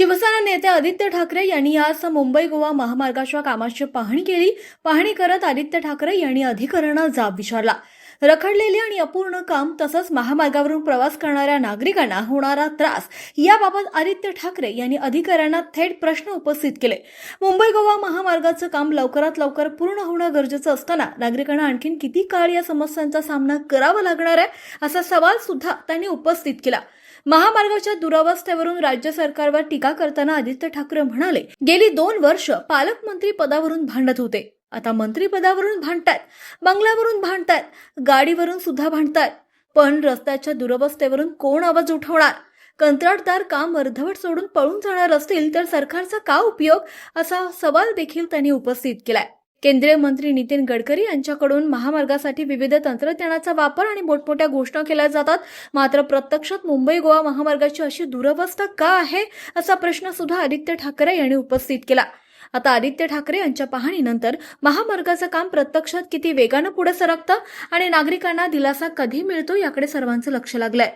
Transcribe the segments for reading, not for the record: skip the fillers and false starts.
शिवसेना नेते आदित्य ठाकरे यांनी आज मुंबई गोवा महामार्गाच्या कामाची पाहणी केली। पाहणी करत आदित्य ठाकरे यांनी अधिकाऱ्यांना जाब विचारला। रखडलेले आणि अपूर्ण काम तसंच महामार्गावरून प्रवास करणाऱ्या नागरिकांना होणारा त्रास याबाबत आदित्य ठाकरे यांनी अधिकाऱ्यांना थेट प्रश्न उपस्थित केले। मुंबई गोवा महामार्गाचं काम लवकरात लवकर पूर्ण होणं गरजेचं असताना नागरिकांना आणखीन किती काळ या समस्यांचा सामना करावा लागणार आहे असा सवाल सुद्धा त्यांनी उपस्थित केला। महामार्गाच्या दुरावस्थेवरून राज्य सरकारवर टीका करताना आदित्य ठाकरे म्हणाले, गेली 2 वर्ष पालकमंत्री पदावरून भांडत होते, आता मंत्रिपदावरून भांडतायत, बंगल्यावरून भांडतायत, गाडीवरून सुद्धा भांडतायत, पण रस्त्याच्या दुरावस्थेवरून कोण आवाज उठवणार? कंत्राटदार काम अर्धवट सोडून पळून जाणार असतील तर सरकारचा का उपयोग असा सवाल देखील त्यांनी उपस्थित केलाय। केंद्रीय मंत्री नितीन गडकरी यांच्याकडून महामार्गासाठी विविध तंत्रज्ञानाचा वापर आणि मोठमोठ्या घोषणा केल्या जातात, मात्र प्रत्यक्षात मुंबई गोवा महामार्गाची अशी दुरवस्था का आहे असा प्रश्न सुद्धा आदित्य ठाकरे यांनी उपस्थित केला। आता आदित्य ठाकरे यांच्या पाहणीनंतर महामार्गाचं काम प्रत्यक्षात किती वेगानं पुढे सरकतं आणि नागरिकांना दिलासा कधी मिळतो याकडे सर्वांचं लक्ष लागलंय।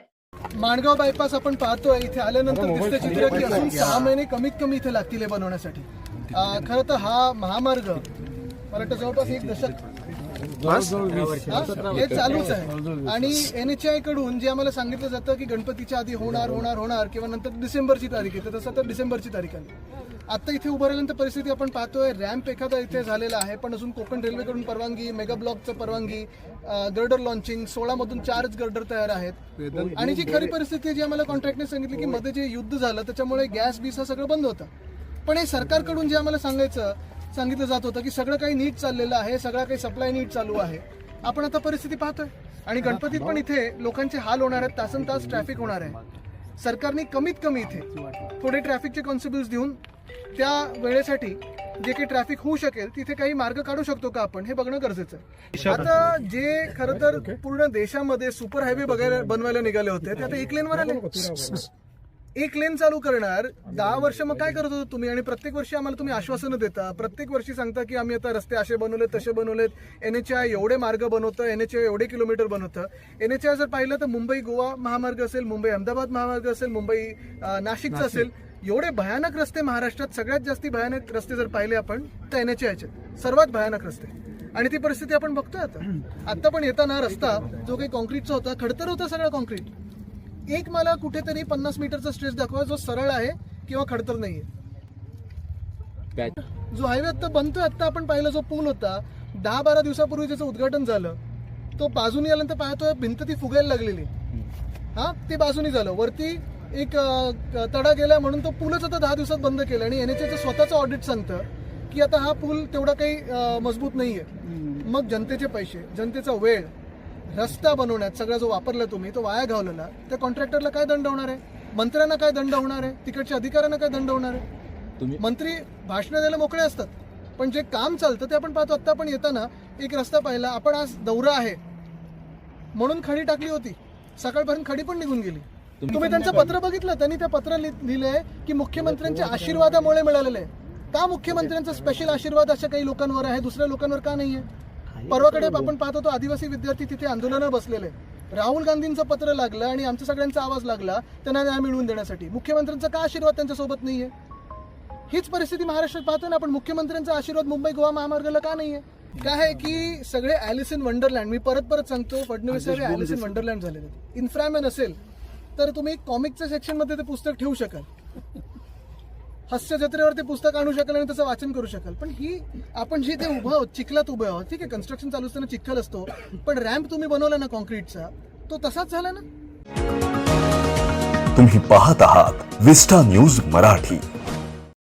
माणगाव बायपास आपण पाहतोय, इथे आल्यानंतर दिसतं चित्र की अजून 6 महिने कमीत कमी इथे लागतील हे बनवण्यासाठी। खरं तर हा महामार्ग मला वाटतं जवळपास 1 दशक हे चालूच आहे आणि NHAI कडून जे आम्हाला सांगितलं जातं की गणपतीच्या आधी होणार किंवा नंतर डिसेंबरची तारीख येते, तसं तर डिसेंबरची तारीख आली। आता इथे उभं राहिल्यानंतर परिस्थिती आपण पाहतोय, रॅम्प एखादा इथे झालेला आहे, पण अजून कोकण रेल्वेकडून परवानगी, मेगा ब्लॉकचं परवानगी, गर्डर लॉन्चिंग, 16 मधून 4च गर्डर तयार आहेत। आणि जी खरी परिस्थिती आहे जी आम्हाला कॉन्ट्रॅक्टने सांगितली की मध्ये जे युद्ध झालं त्याच्यामुळे गॅस बीस हा सगळं बंद होतं, पण हे सरकारकडून जे आम्हाला सांगितलं जात होतं की सगळं काही नीट चाललेलं आहे, सगळं काही सप्लाय नीट चालू आहे। आपण आता परिस्थिती पाहतोय आणि गणपतीत पण इथे लोकांचे हाल होणार आहेत, तासनतास ट्रॅफिक होणार आहे। सरकारने कमीत कमी इथे थोडे ट्रॅफिकचे कॉन्सिक्वेन्स देऊन त्या वेळेसाठी जे काही ट्रॅफिक होऊ शकेल तिथे काही मार्ग काढू शकतो का आपण, हे बघणं गरजेचं आहे। आता जे खरं तर पूर्ण देशामध्ये सुपर हायवे बनवायला निघाले होते ते आता 1 लेनवर आले। 1 लेन चालू करणार 10 वर्ष मग काय करत होतो तुम्ही? आणि प्रत्येक वर्षी आम्हाला तुम्ही आश्वासनं देता, प्रत्येक वर्षी सांगता की आम्ही आता रस्ते असे बनवलेत तसे बनवलेत, NHAI एवढे मार्ग बनवतं, NHAI एवढे किलोमीटर बनवतं। NHAI जर पाहिलं तर मुंबई गोवा महामार्ग असेल, मुंबई अहमदाबाद महामार्ग असेल, मुंबई नाशिकचं असेल, एवढे भयानक रस्ते महाराष्ट्रात, सगळ्यात जास्ती भयानक रस्ते जर पाहिले आपण तर NHAIचे सर्वात भयानक रस्ते। आणि ती परिस्थिती आपण बघतोय आता पण येताना रस्ता जो काही कॉन्क्रीटचा होता, खडतर होता सगळं कॉन्क्रीट। एक मला कुठेतरी 50 मीटरचा स्ट्रेच दाखवा जो सरळ आहे किंवा खडतर नाहीये। जो हायवे आता बनतोय, आता आपण पाहिलं जो पूल होता 10-12 दिवसापूर्वी ज्याचं उद्घाटन झालं, तो बाजूनी आल्यानंतर पाहतोय भिंत ती फुगायला लागलेली, ते बाजूनी झालं, वरती एक तडा गेला म्हणून तो पूलच आता 10 दिवसात बंद केला। आणि NHAIचं स्वतःचं ऑडिट सांगतं की आता हा पूल तेवढा काही मजबूत नाहीये। मग जनतेचे पैसे, जनतेचा वेळ, रस्ता बनवण्यात सगळा जो वापरला तुम्ही तो वाया घालवला, त्या कॉन्ट्रॅक्टरला काय दंड होणार आहे? मंत्र्यांना काय दंड होणार आहे? तिकडच्या अधिकाऱ्यांना काय दंड होणार आहे? मंत्री भाषणं द्यायला मोकळे असतात, पण जे काम चालतं ते आपण पाहतो। आता आपण येताना एक रस्ता पाहिला, आपण आज दौरा आहे म्हणून खडी टाकली होती, सकाळपर्यंत खडी पण निघून गेली। तुम्ही त्यांचं पत्र बघितलं, त्यांनी त्या पत्र लिहिलंय की मुख्यमंत्र्यांच्या आशीर्वादामुळे मिळालेलं आहे। का मुख्यमंत्र्यांचा स्पेशल आशीर्वाद अशा काही लोकांवर आहे, दुसऱ्या लोकांवर का नाहीये? परवाकडे आपण पाहतो तो आदिवासी विद्यार्थी तिथे आंदोलनावर बसलेले, राहुल गांधींचं पत्र लागलं आणि आमच्या सगळ्यांचा आवाज लागला त्यांना न्याय मिळवून देण्यासाठी। मुख्यमंत्र्यांचा का आशीर्वाद त्यांच्यासोबत नाहीये? हीच परिस्थिती महाराष्ट्रात पाहतो ना आपण। मुख्यमंत्र्यांचा आशीर्वाद मुंबई गोवा महामार्गाला का नाहीये? काय आहे की सगळे ॲलिस इन वंडरलँड, मी परत सांगतो, फडणवीस साहेब ॲलिस इन वंडरलँड झालेले। इन्फ्रामॅन असेल तर तुम्ही कॉमिकच्या सेक्शनमध्ये ते पुस्तक ठेवू शकाल, हास्य जत्रेवर ते पुस्तक आणू शकाल आणि त्याचं वाचन करू शकाल, पण ही आपण जिथे उभं आहोत, चिखलात उभं आहोत, ठीक आहे, कन्स्ट्रक्शन चालू असताना चिखल असतो, पण रॅम्प तुम्ही बनवला ना कॉन्क्रीटचा, तो तसाच झाला ना। तुम्ही पाहत आहात विस्टा न्यूज मराठी।